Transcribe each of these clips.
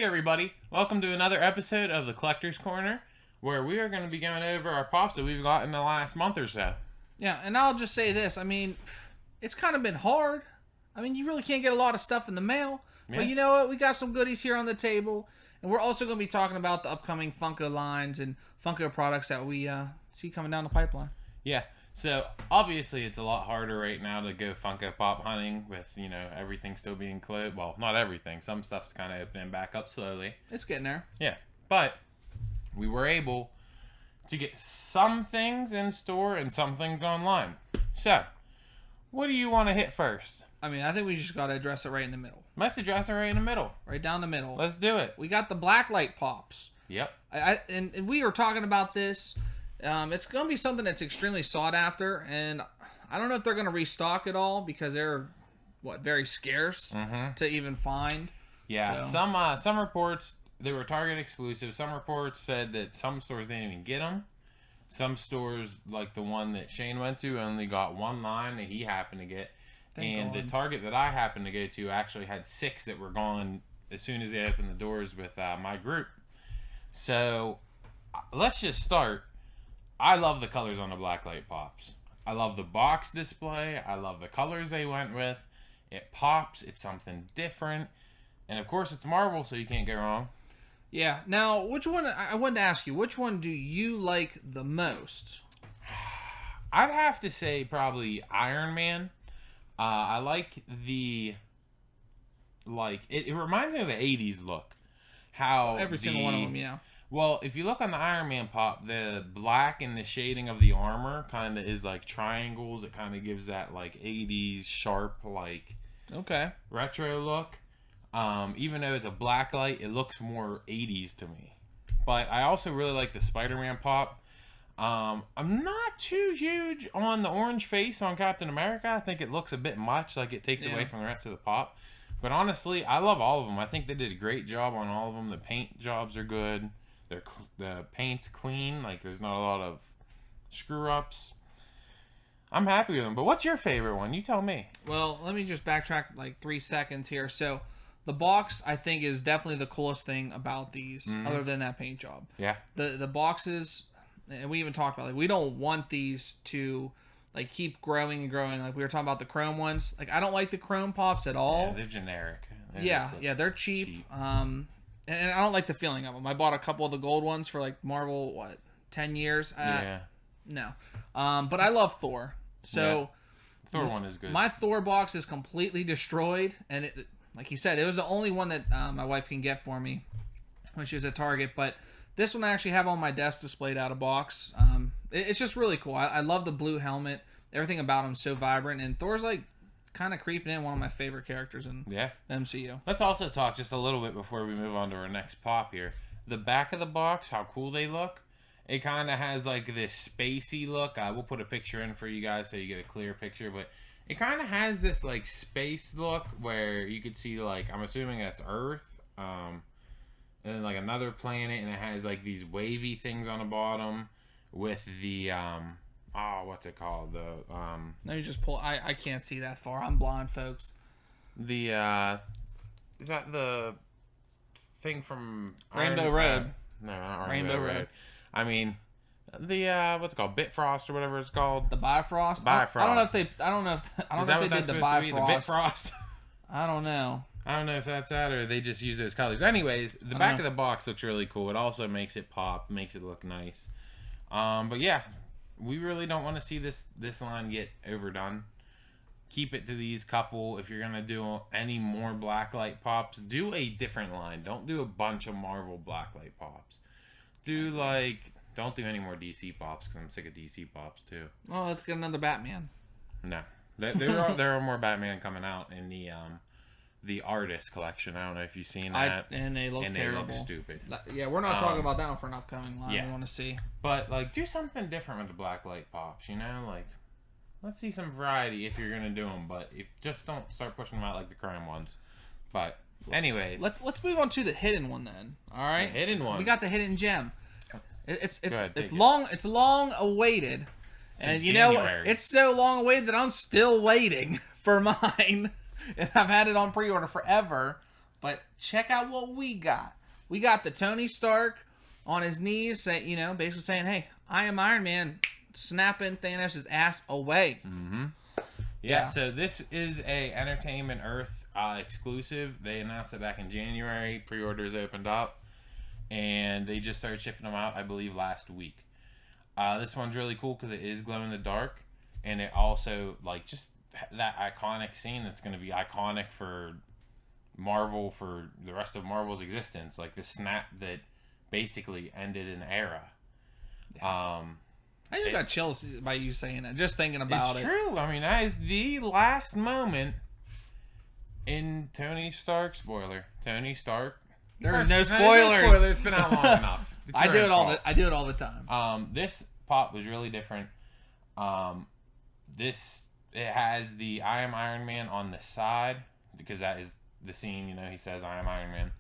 Hey everybody, welcome to another episode of the Collector's Corner, where we are going to be going over our pops that we've got in the last month or so. Yeah, and I'll just say this, it's kind of been hard. You really can't get a lot of stuff in the mail, but you know what, we got some goodies here on the table, and we're also going to be talking about the upcoming Funko lines and Funko products that we see coming down the pipeline. Yeah, so obviously it's a lot harder right now to go Funko Pop hunting with, everything still being closed. Well, not everything. Some stuff's kind of opening back up slowly. It's getting there. Yeah, but we were able to get some things in store and some things online. So, what do you want to hit first? I think we just got to address it right in the middle. Let's address it right in the middle. Right down the middle. Let's do it. We got the Blacklight pops. Yep. And we were talking about this. It's going to be something that's extremely sought after, and I don't know if they're going to restock it all because they're, very scarce to even find. Yeah, so. Some reports, they were Target exclusive. Some reports said that some stores didn't even get them. Some stores, like the one that Shane went to, only got one line that he happened to get. And the Target that I happened to go to actually had 6 that were gone as soon as they opened the doors with my group. So, let's just start. I love the colors on the Blacklight pops. I love the box display. I love the colors they went with. It pops. It's something different. And of course, it's Marvel, so you can't go wrong. Yeah. Now, which one, I wanted to ask you, which one do you like the most? I'd have to say probably Iron Man. I like the, it reminds me of the 80s look. How every single one of them, yeah. Well, if you look on the Iron Man pop, the black and the shading of the armor kind of is like triangles. It kind of gives that 80s sharp, retro look. Even though it's a Blacklight, it looks more 80s to me. But I also really like the Spider-Man pop. I'm not too huge on the orange face on Captain America. I think it looks a bit much, like it takes away from the rest of the pop. But honestly, I love all of them. I think they did a great job on all of them. The paint jobs are good. The paint's clean. There's not a lot of screw-ups. I'm happy with them. But what's your favorite one? You tell me. Well, let me just backtrack 3 seconds here. So, the box, I think, is definitely the coolest thing about these, other than that paint job. Yeah. The boxes, and we even talked about we don't want these to keep growing and growing. We were talking about the chrome ones. I don't like the chrome pops at all. Yeah, they're generic. They're cheap. And I don't like the feeling of them. I bought a couple of the gold ones for Marvel, 10 years? No. But I love Thor. So Thor one is good. My Thor box is completely destroyed, and it, like you said, it was the only one that my wife can get for me when she was at Target. But this one I actually have on my desk displayed out of box. It's just really cool. I love the blue helmet. Everything about him is so vibrant, and Thor's kind of creeping in, one of my favorite characters in the MCU. Let's also talk just a little bit before we move on to our next pop here. The back of the box, how cool they look. It kind of has this spacey look. We'll put a picture in for you guys so you get a clear picture, but it kind of has this space look where you could see I'm assuming that's Earth, and then another planet, and it has these wavy things on the bottom with the what's it called? Let me just pull. I can't see that far. I'm blind, folks. The is that the thing from Rainbow Road? No, not Rainbow Road. The what's it called? Bitfrost or whatever it's called. The Bifrost. Bifrost. I don't know if they did the Bifrost. The Bitfrost. I don't know. I don't know if that's that or they just use those colors. Anyways, the back of the box looks really cool. It also makes it pop, makes it look nice. But yeah. We really don't want to see this line get overdone. Keep it to these couple. If you're going to do any more Blacklight pops, do a different line. Don't do a bunch of Marvel Blacklight pops. Don't do any more DC pops because I'm sick of DC pops too. Well, let's get another Batman. No. There are more Batman coming out in the artist collection. I don't know if you've seen that. And they look terrible. They look stupid. Yeah, we're not talking about that one for an upcoming line we want to see. But, do something different with the Blacklight pops, let's see some variety if you're going to do them. But just don't start pushing them out like the chrome ones. But, anyways. Let's move on to the hidden one then. All right? The hidden one. We got the hidden gem. It's long awaited. Since and you know January. It's so long awaited that I'm still waiting for mine. And I've had it on pre-order forever. But check out what we got. We got the Tony Stark on his knees, basically saying, "Hey, I am Iron Man," snapping Thanos' ass away. Mm-hmm. Yeah. So this is a Entertainment Earth exclusive. They announced it back in January. Pre-orders opened up, and they just started shipping them out, I believe, last week. This one's really cool because it is glow in the dark, and it also just that iconic scene that's going to be iconic for Marvel for the rest of Marvel's existence, like the snap that basically ended an era. Yeah. I just got chills by you saying it, just thinking about it. It's true. I mean, that is the last moment in Tony Stark. Spoiler: Tony Stark. There's no spoilers. It's been out long enough. I do it all the time. This pop was really different. It has the "I am Iron Man" on the side because that is the scene. He says "I am Iron Man."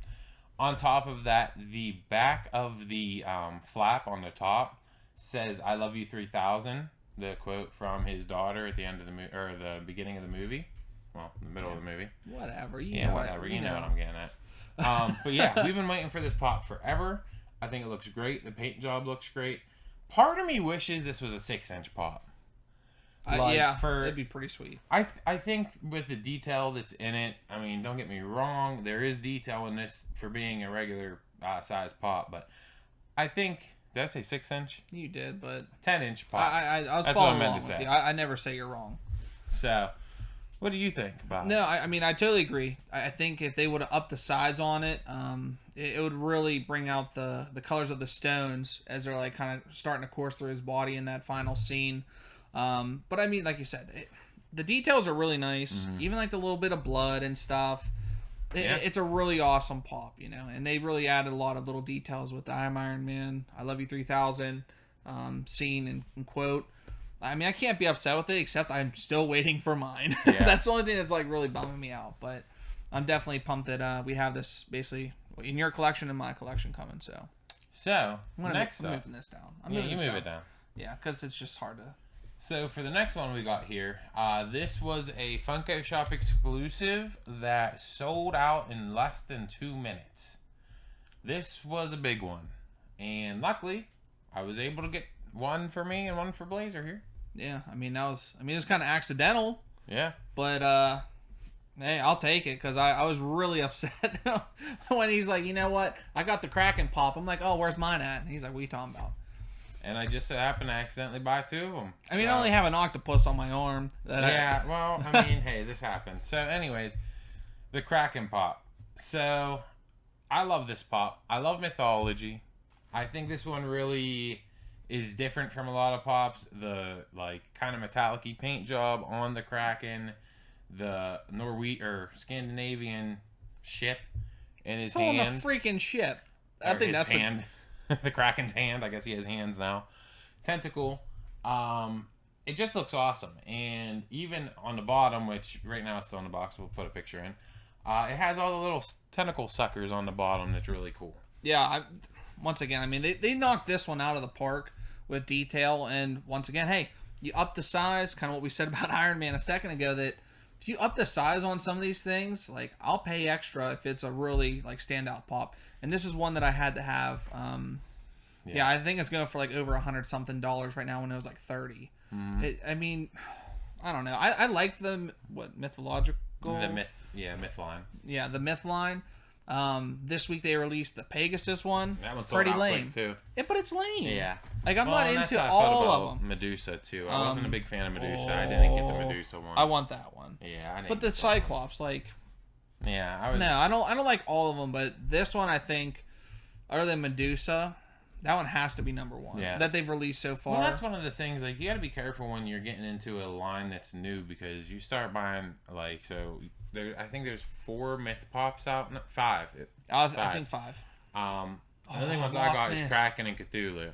On top of that, the back of the flap on the top says "I love you 3000." The quote from his daughter at the end of the movie, or the beginning of the movie. Well, in the middle of the movie. Whatever. You know what I'm getting at. But yeah, we've been waiting for this pop forever. I think it looks great. The paint job looks great. Part of me wishes this was a 6-inch pop. It'd be pretty sweet. I think with the detail that's in it, I mean, don't get me wrong, there is detail in this for being a regular size pop, but I think, did I say 6-inch? You did, but 10-inch pop. I was following along with you. I never say you're wrong. So, what do you think about it? No, I mean, I totally agree. I think if they would have upped the size on it, it would really bring out the colors of the stones as they're kind of starting to course through his body in that final scene. But I mean, like you said, the details are really nice. Mm-hmm. Even the little bit of blood and stuff. It's a really awesome pop, and they really added a lot of little details with the "I'm Iron Man, I love you 3000" scene and quote. I mean, I can't be upset with it, except I'm still waiting for mine. Yeah. That's the only thing that's really bumming me out. But I'm definitely pumped that we have this basically in your collection and my collection coming. So next I'm up, moving this down. You move it down. Yeah, because it's just hard to. So for the next one we got here, this was a Funko Shop exclusive that sold out in less than 2 minutes. This was a big one, and luckily, I was able to get one for me and one for Blazer here. Yeah, I mean it was kind of accidental. Yeah, but hey, I'll take it because I was really upset when he's like, you know what, I got the Kraken pop. I'm like, oh, where's mine at? And he's like, what are you talking about? And I just so happened to accidentally buy 2 of them. I mean, I only have an octopus on my arm. Well, I mean, hey, this happened. So, anyways, the Kraken pop. So, I love this pop. I love mythology. I think this one really is different from a lot of pops. The, kind of metallic-y paint job on the Kraken. The Scandinavian ship in his hand. On the freaking ship. I think that's hand. The Kraken's hand. I guess he has hands now. Tentacle. It just looks awesome. And even on the bottom, which right now it's still in the box, we'll put a picture in. It has all the little tentacle suckers on the bottom. That's really cool. Yeah. Once again, I mean, they knocked this one out of the park with detail. And once again, hey, you up the size. Kind of what we said about Iron Man a second ago. That if you up the size on some of these things, I'll pay extra if it's a really standout pop. And this is one that I had to have. Yeah, I think it's going for over $100-something right now when it was $30. Mm-hmm. I mean, I don't know. I like the mythological. Myth line. Yeah, the myth line. This week they released the Pegasus one. That one's pretty lame too. Yeah, but it's lame. Yeah. I'm not into all of them. Medusa too. I wasn't a big fan of Medusa. I didn't get the Medusa one. I want that one. Yeah, I didn't. But the Cyclops, yeah, I was. No, I don't like all of them, but this one I think, other than Medusa, that one has to be number one. Yeah. That they've released so far. Well, that's one of the things. You got to be careful when you're getting into a line that's new because you start buying I think there's 4 myth pops out. No, 5. I think 5. The only ones I got is Kraken and Cthulhu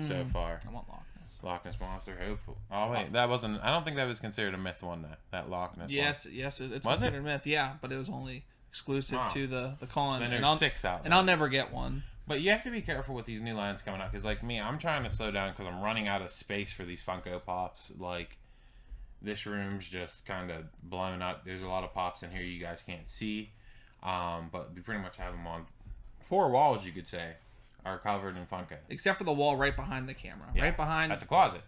so far. I want Loch Ness. Loch Ness Monster, hopeful. Oh wait, that wasn't. I don't think that was considered a myth one. That Loch Ness. Yes, it's considered a myth. Yeah, but it was only exclusive to the con. Then there's 6 out. And I'll never get one. But you have to be careful with these new lines coming out because, me, I'm trying to slow down because I'm running out of space for these Funko Pops. This room's just kind of blown up. There's a lot of pops in here you guys can't see. But we pretty much have them on 4 walls, you could say, are covered in Funko. Except for the wall right behind the camera. Yeah, right behind. That's a closet.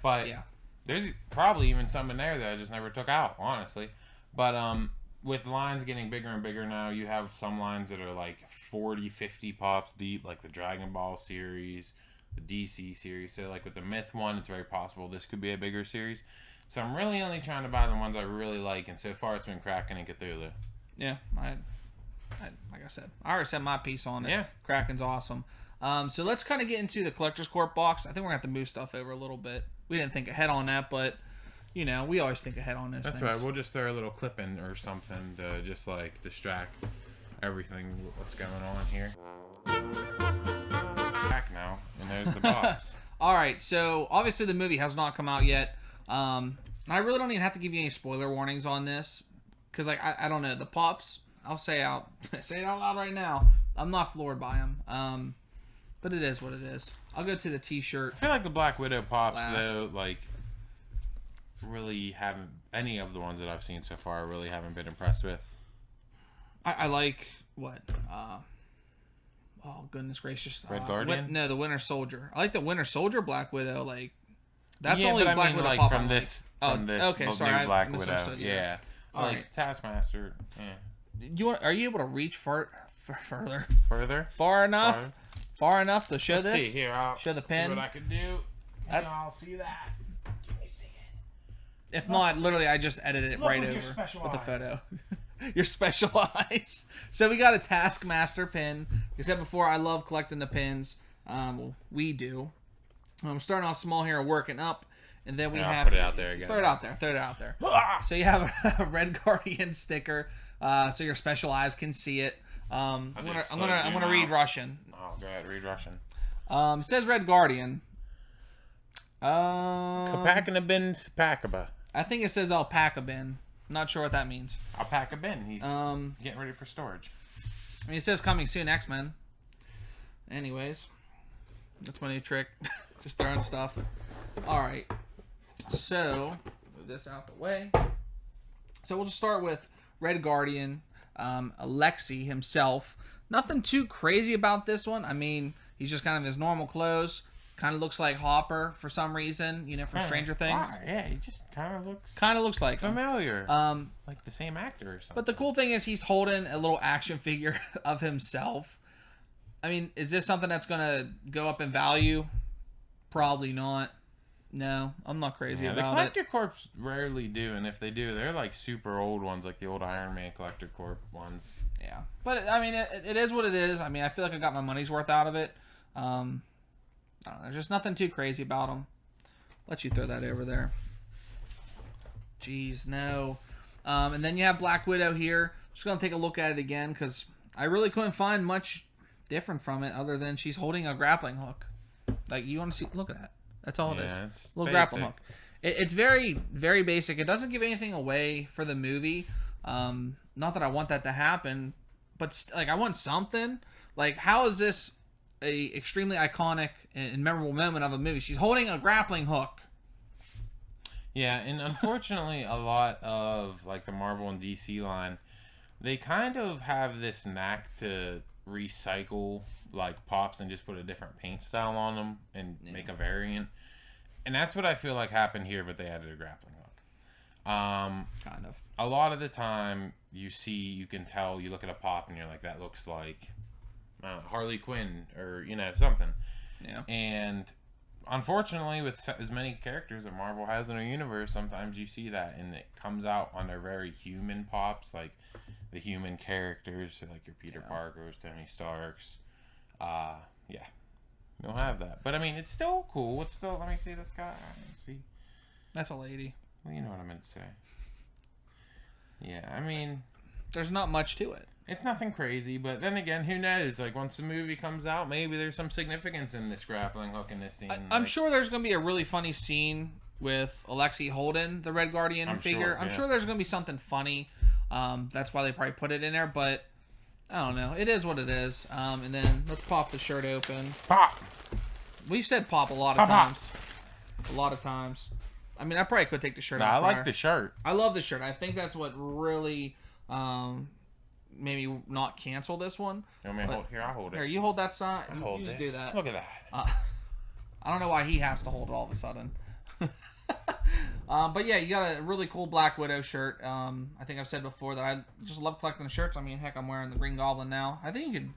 But yeah. There's probably even some in there that I just never took out, honestly. But with lines getting bigger and bigger now, you have some lines that are like 40, 50 pops deep, like the Dragon Ball series, the DC series. So like with the Myth one, it's very possible this could be a bigger series. So I'm really only trying to buy the ones I really like, and so far it's been Kraken and Cthulhu. Yeah, I like I said, I already said my piece on it. Yeah. Kraken's awesome. So let's kind of get into the Collector's Corp box. I think we're going to have to move stuff over a little bit. We didn't think ahead on that, but, you know, we always think ahead on those That's things. right. We'll just throw a little clip in or something to just, like, distract everything what's going on here. Back now, and there's the box. All right, so obviously the movie has not come out yet. I really don't even have to give you any spoiler warnings on this because, like, I don't know. The pops, I'll say it out loud right now. I'm not floored by them. But it is what it is. I'll go to the T-shirt. I feel like the Black Widow pops, though, like, really haven't... Any of the ones that I've seen so far, I really haven't been impressed with. I like, what? Oh, goodness gracious. Red Guardian? No, the Winter Soldier. I like the Winter Soldier Black Widow. Like, that's yeah, only but Black I mean, Widow like, pop from this okay, new sorry, Black Widow. Yeah. Like, right. Taskmaster, yeah. Are you able to reach further? Far enough? Far enough to show Let's this? see. Here, I'll show the pin. See what I can do. And I'll see that. Can you see it? If not, literally, I just edited it right over with the photo. Your special eyes. So we got a Taskmaster pin. Like I said before, I love collecting the pins. Well, we do. I'm starting off small here and working up. And then we have... I'll put it out there again. Throw it out there. So you have a Red Guardian sticker. So your special eyes can see it. I'm gonna read Russian. Oh, go ahead, read Russian. It says Red Guardian. Kapakina bin Pakaba. I think it says alpaca bin. Not sure what that means. Alpaca bin. He's getting ready for storage. I mean, it says coming soon, X-Men. Anyways, that's my new trick. Just throwing stuff. All right. So move this out the way. So we'll just start with Red Guardian. Alexei himself. Nothing too crazy about this one. I mean, he's just kind of his normal clothes. Kind of looks like Hopper for some reason, you know, from Stranger Things. Yeah, he just kind of looks like familiar. Like the same actor or something. But the cool thing is he's holding a little action figure of himself. I mean, is this something that's going to go up in value? Probably not. No, I'm not crazy about it. The Collector Corps rarely do, and if they do, they're like super old ones, like the old Iron Man Collector Corp ones. Yeah, but I mean, it is what it is. I mean, I feel like I got my money's worth out of it. I don't know, there's just nothing too crazy about them. Let you throw that over there. Jeez, no. And then you have Black Widow here. Just gonna take a look at it again because I really couldn't find much different from it other than she's holding a grappling hook. Like, you want to see? Look at that. That's all it is. It's a little grappling hook. It's very, very basic. It doesn't give anything away for the movie. Not that I want that to happen, but like I want something. Like, how is this a extremely iconic and memorable moment of a movie? She's holding a grappling hook. Yeah, and unfortunately, a lot of like the Marvel and DC line, they kind of have this knack to recycle like pops and just put a different paint style on them and make a variant. And that's what I feel like happened here, but they added a grappling hook. Kind of. A lot of the time, you can tell, you look at a pop and you're like, that looks like Harley Quinn or, you know, something. Yeah. And unfortunately, with as many characters that Marvel has in their universe, sometimes you see that, and it comes out on their very human pops, like the human characters, so like your Peter Parkers, Tony Starks. Yeah. You'll have that. But I mean, it's still cool. It's still, let me see this guy. Let's see. That's a lady. Well, you know what I meant to say. Yeah, I mean, there's not much to it. It's nothing crazy, but then again, who knows? Like, once the movie comes out, maybe there's some significance in this grappling hook in this scene. I'm sure there's going to be a really funny scene with Alexei Holden, the Red Guardian figure. I'm sure there's going to be something funny. That's why they probably put it in there, but I don't know. It is what it is. And then let's pop the shirt open. Pop! We've said pop a lot of times. A lot of times. I mean, I probably could take the shirt off. I like the shirt. I love the shirt. I think that's what really maybe not cancel this one. You want me to hold? Here, I'll hold it. Here, you hold that side. You just do that. Look at that. I don't know why he has to hold it all of a sudden. But yeah, you got a really cool Black Widow shirt. I think I've said before that I just love collecting shirts. I mean, heck, I'm wearing the Green Goblin now. I think you could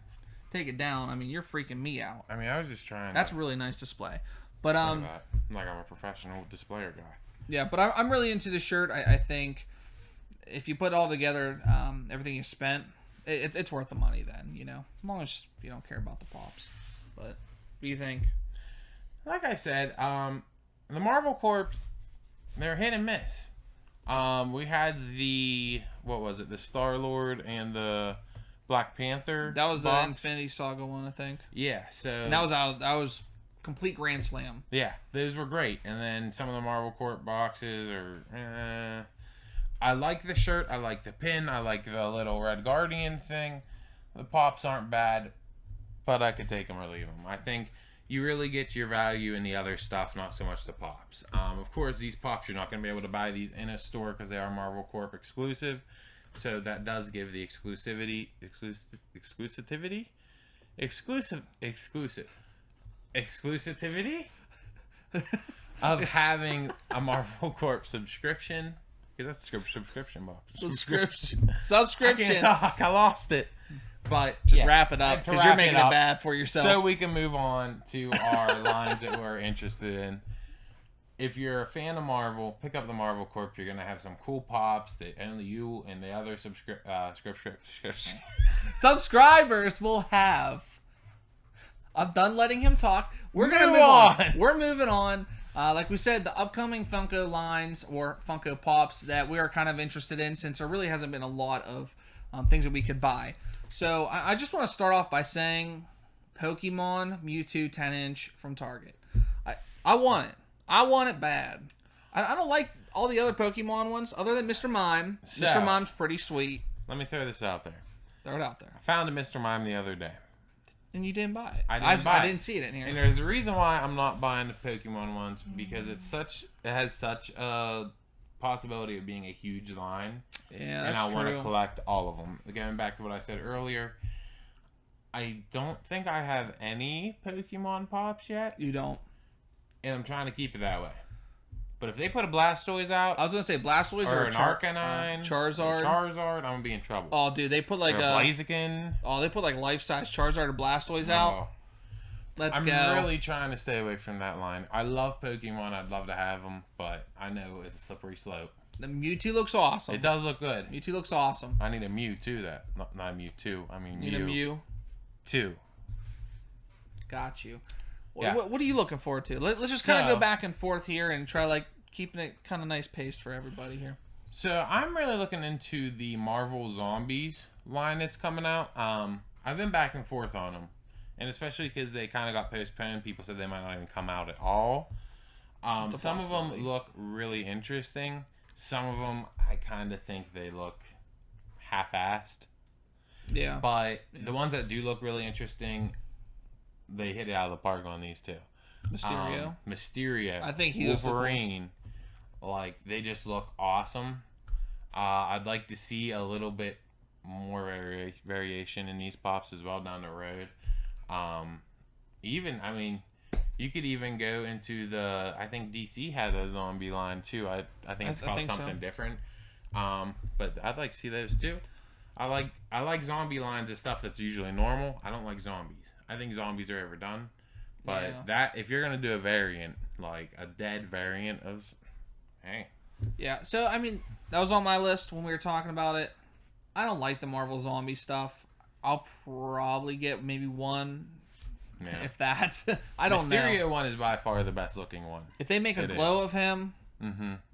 take it down. I mean, you're freaking me out. I mean, I was just trying. That's a really nice display. But like I'm a professional displayer guy. Yeah, but I'm really into this shirt. I think if you put it all together, everything you spent, it's worth the money then, you know, as long as you don't care about the pops. But what do you think? Like I said, the Marvel Corps, they're hit and miss. We had the Star-Lord and the Black Panther. That was box. the Infinity Saga one, I think. Yeah, so and that was complete grand slam. Yeah, those were great. And then some of the Marvel Corp boxes are I like the shirt, I like the pin, I like the little Red Guardian thing. The pops aren't bad, but I could take them or leave them. I think you really get your value in the other stuff, not so much the pops. Of course, these pops, you're not going to be able to buy these in a store because they are Marvel Corp exclusive. So that does give the exclusivity of having a Marvel Corp subscription. Because that's subscription box. Subscription. I can't talk. I lost it. But just wrap it up because you're making it bad for yourself. So we can move on to our lines that we're interested in. If you're a fan of Marvel, pick up the Marvel Corp. You're going to have some cool pops that only you and the other subscribers will have. I'm done letting him talk. We're going to move on. We're moving on. Like we said, the upcoming Funko lines or Funko Pops that we are kind of interested in, since there really hasn't been a lot of things that we could buy. So I just want to start off by saying Pokemon Mewtwo 10-inch from Target. I want it. I want it bad. I don't like all the other Pokemon ones other than Mr. Mime. So, Mr. Mime's pretty sweet. Let me throw this out there. Throw it out there. I found a Mr. Mime the other day. And you didn't buy it. I didn't see it in here. And there's a reason why I'm not buying the Pokemon ones, because it has such a possibility of being a huge line. Yeah, that's true. And I want to collect all of them. Going back to what I said earlier, I don't think I have any Pokemon Pops yet. You don't. And I'm trying to keep it that way. But if they put a Blastoise out, I was gonna say Blastoise or an Arcanine, Charizard, I'm gonna be in trouble. Oh, dude, they put like a Blaziken. Oh, they put like life-size Charizard or Blastoise out. I'm really trying to stay away from that line. I love Pokemon. I'd love to have them, but I know it's a slippery slope. The Mewtwo looks awesome. It does look good. Mewtwo looks awesome. I need a Mew too. Not a Mewtwo. I mean Mew. You need a Mew. 2. Got you. Yeah. What are you looking forward to? Let's just kind of go back and forth here and try like keeping it kind of nice paced for everybody here. So I'm really looking into the Marvel Zombies line that's coming out. I've been back and forth on them, and especially because they kind of got postponed. People said they might not even come out at all. Some of them look really interesting. Some of them I kind of think they look half-assed. Yeah. But the ones that do look really interesting, they hit it out of the park on these two. Mysterio. I think he Wolverine. Like, they just look awesome. I'd like to see a little bit more variation in these pops as well down the road. You could even go into I think DC had a zombie line too. I think it's called something different. But I'd like to see those too. I like zombie lines of stuff that's usually normal. I don't like zombies. I think zombies are overdone. But that, if you're gonna do a variant, like a dead variant of, hey. Yeah. So I mean, that was on my list when we were talking about it. I don't like the Marvel zombie stuff. I'll probably get maybe one, if that. I don't know. Mysterio one is by far the best looking one. If they make a glow of him,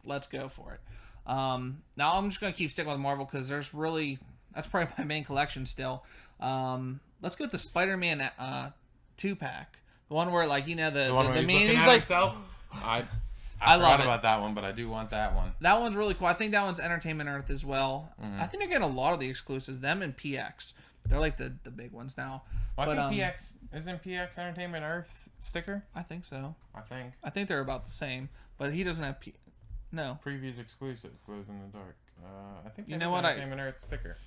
let's go for it. Now I'm just gonna keep sticking with Marvel because that's probably my main collection still. Let's go with the Spider-Man 2-pack. The one where, like, you know, the one where he's like himself. I forgot about that one, but I do want that one. That one's really cool. I think that one's Entertainment Earth as well. I think they're getting a lot of the exclusives. Them and PX. They're like the big ones now. Well, I think PX isn't PX Entertainment Earth sticker? I think so. I think they're about the same, but he doesn't have No. Previews exclusive. Glows in the dark. I think you know what? Entertainment Earth sticker.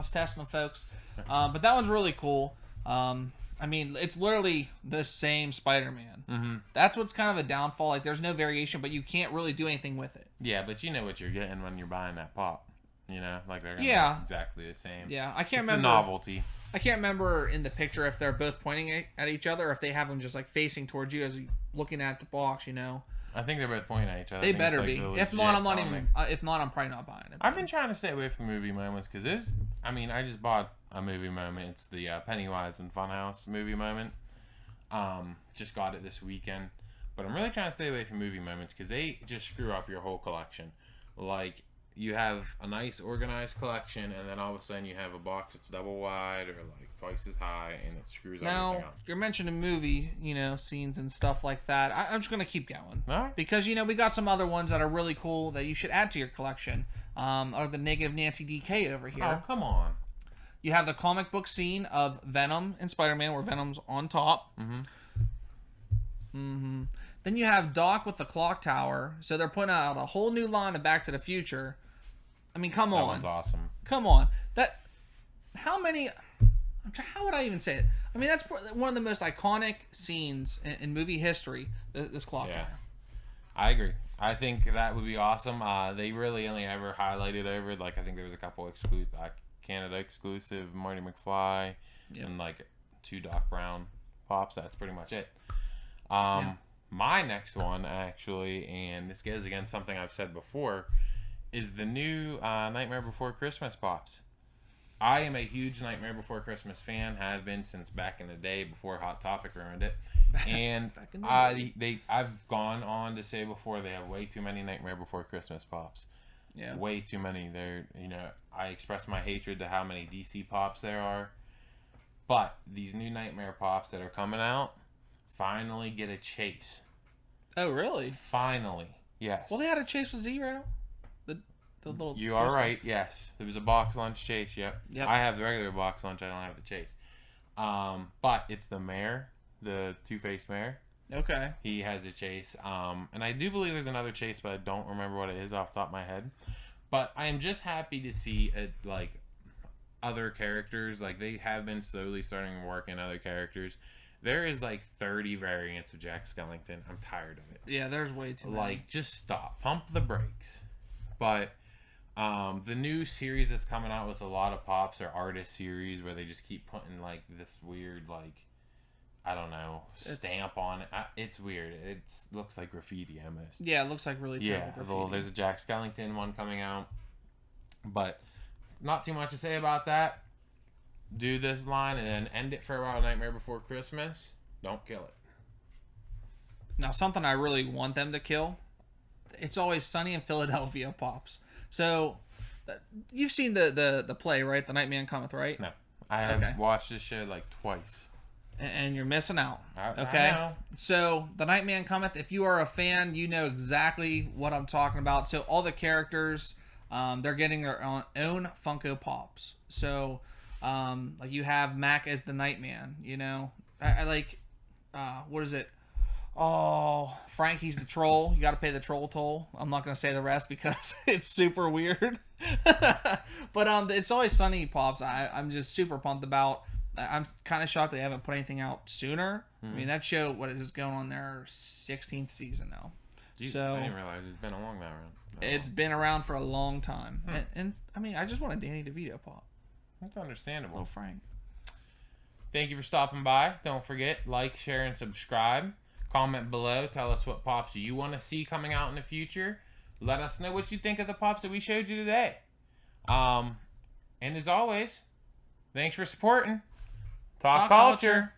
I was testing them, folks. But that one's really cool. I mean, it's literally the same Spider-Man. Mm-hmm. That's what's kind of a downfall. Like, there's no variation, but you can't really do anything with it. Yeah, but you know what you're getting when you're buying that pop. You know, like they're gonna look exactly the same. Yeah, I can't it's remember. The novelty. I can't remember in the picture if they're both pointing at each other or if they have them just like facing towards you as you're looking at the box, you know. I think they're both pointing at each other. They better be. If not, I'm not even. If not, I'm probably not buying it. I've been trying to stay away from movie moments because there's. I mean, I just bought a movie moment. It's the Pennywise and Funhouse movie moment. Just got it this weekend, but I'm really trying to stay away from movie moments because they just screw up your whole collection. Like, you have a nice organized collection, and then all of a sudden you have a box that's double wide or like twice as high, and it screws everything up. Now, you're mentioning movie, scenes and stuff like that. I'm just gonna keep going because we got some other ones that are really cool that you should add to your collection. Or the Negative Nancy DK over here. Oh, come on. You have the comic book scene of Venom and Spider-Man, where Venom's on top. Then you have Doc with the clock tower. So they're putting out a whole new line of Back to the Future. I mean, come on. That one's awesome. Come on. How would I even say it? I mean, that's one of the most iconic scenes in movie history, this clock tower. I agree. I think that would be awesome. They really only ever highlighted over, like, I think there was a couple Canada exclusive Marty McFly and like 2 Doc Brown pops. That's pretty much it. My next one, actually, and this goes against something I've said before, is the new Nightmare Before Christmas pops. I am a huge Nightmare Before Christmas fan, have been since back in the day before Hot Topic ruined it. And I've gone on to say before they have way too many Nightmare Before Christmas pops. Yeah. Way too many. I express my hatred to how many DC pops there are. But these new Nightmare pops that are coming out finally get a chase. Oh, really? Finally. Yes. Well, they had a chase with Zero. The little. You are right. Yes. There was a box lunch chase. Yep. I have the regular box lunch. I don't have the chase. But it's the mayor, the Two-Faced mayor. Okay. He has a chase. And I do believe there's another chase, but I don't remember what it is off the top of my head. But I am just happy to see other characters. Like, they have been slowly starting to work in other characters. There is 30 variants of Jack Skellington. I'm tired of it. Yeah, there's way too many. Just stop. Pump the brakes. But the new series that's coming out with a lot of pops are artist series where they just keep putting this weird I don't know, stamp on it. It's weird. It looks like graffiti almost. Yeah, it looks like really terrible graffiti. Well, there's a Jack Skellington one coming out. But not too much to say about that. Do this line and then end it for a while. Nightmare Before Christmas. Don't kill it. Now, something I really want them to kill. It's Always Sunny in Philadelphia pops. So, you've seen the play, right? The Nightman Cometh, right? No. I have watched this show twice. And you're missing out. Okay? I know. So, The Nightman Cometh, if you are a fan, you know exactly what I'm talking about. So, all the characters, they're getting their own Funko Pops. So, you have Mac as the Nightman, I like, what is it? Oh, Frankie's the troll. You got to pay the troll toll. I'm not going to say the rest because it's super weird. But It's Always Sunny pops. I'm just super pumped about. I'm kind of shocked they haven't put anything out sooner. I mean, that show, what is going on there? 16th season now. Jeez, so I didn't realize it's been along that round. It's been around for a long time. And I mean, I just want a Danny DeVito pop. That's understandable. Oh, Frank. Thank you for stopping by. Don't forget, like, share, and subscribe. Comment below. Tell us what pops you want to see coming out in the future. Let us know what you think of the pops that we showed you today. And as always, thanks for supporting Talk Culture.